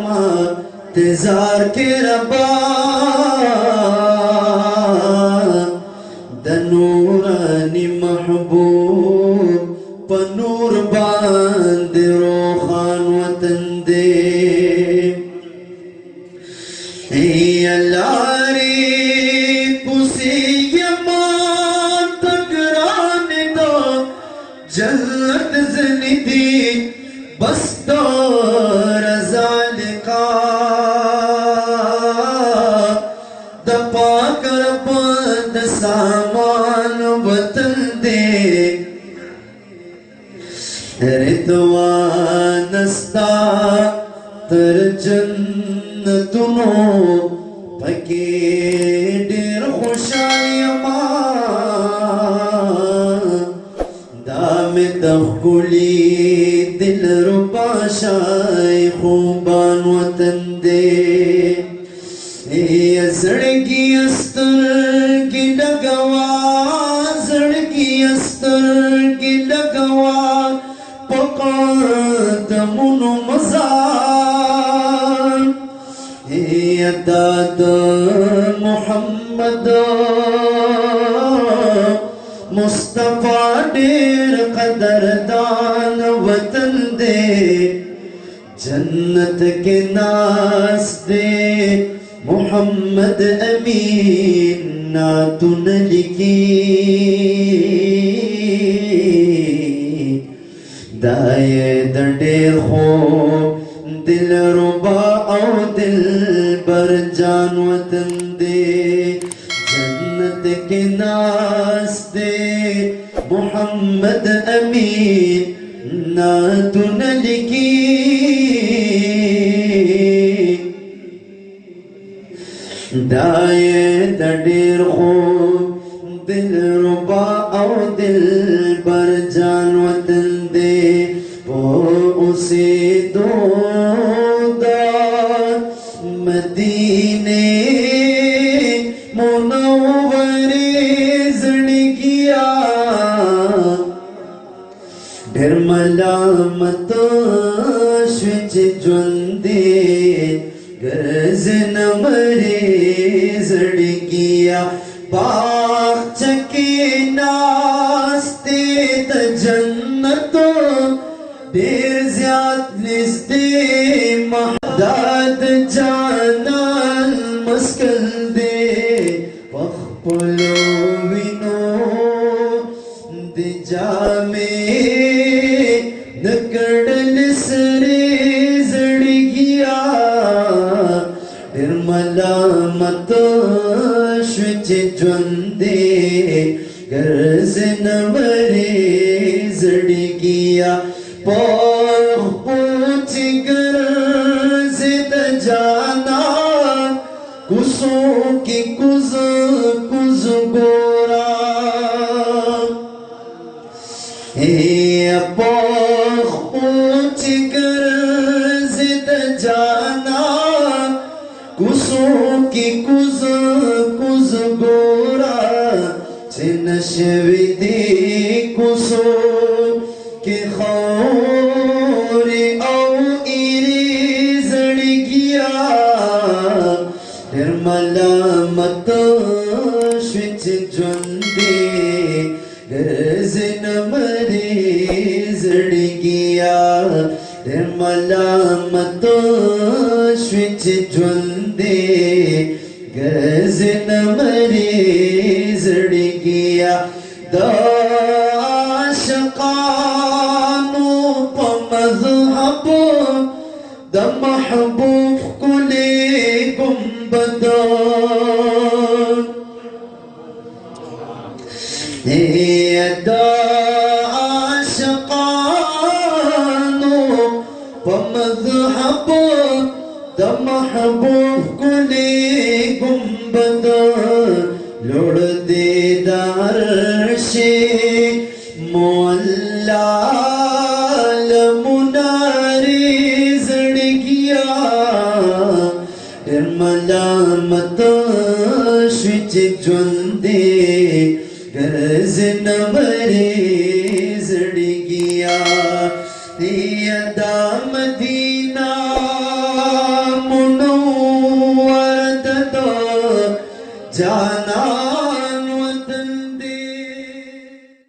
मा इंतजार के रबा दनूरानी महबूब पनूर बांध रोखान वतन दे लारी पुसी यमान तकराने दो जन्नत ज़निदी बस दो रज़ा लिका दपा कर बंद सामान वतन दे रिदवानस्ता तर जन्नतुनो पके डेर खुशायमा दामे तखकुली दिल रुबा शाय खूबान वतन दे सड़की अस्तर की लगवा सड़की अस्तर की लगवा पकात मुनु मज़ार दाद मोहम्मद मुस्तफा डेर कदरदान वतन दे जन्नत के नास दे मोहम्मद अमीन नातुन लिखी दाए दंडेर खो दिल रुबा औ दिल बर जान वतन दे जन्नत के नास दे मोहम्मद अमीन नातुन लिखी दाए दंडेर खो दिल रुबा औ दिल बर जान वतन दे वो उसे दो मदीने मुनव्वरे ज़िंदगिया ढेर मलामत शुच जुंदे गर्ज न मरे ज़िंदगिया बाग चके नास्ते त जन्नत देर ज़्याद निस्ते महदाद जानल मस्कल दे पखपुलो विनो दिजा में नकड़ल सरे ज़िंदगिया निर्मलामत शुच जुंदे गर्ज न मरे ज़िंदगिया पूछ गर्ज जाना कुसों की कुज कुज गोरा पूछ गर्ज जाना कुसों की कुज कुज गोरा चिनशविदी कुसो के खौरे औ इरी ज़िंदगिया निर्मलामत शुच जुंदे गर्ज न मरे ज़िंदगिया निर्मलामत शुच जुंदे गर्ज न मरे ज़िंदगिया दाशकानो पमज़हब द महबूब कुले गुंबद दाशकानो पमज़हब द महबूब कुले गुंबद लोड़ दे दारशे मोल्ला मुनारे ज़िंदगिया मलामत शुच जुंदे गर्ज न मरे ज़िंदगिया यदा मदीना जाना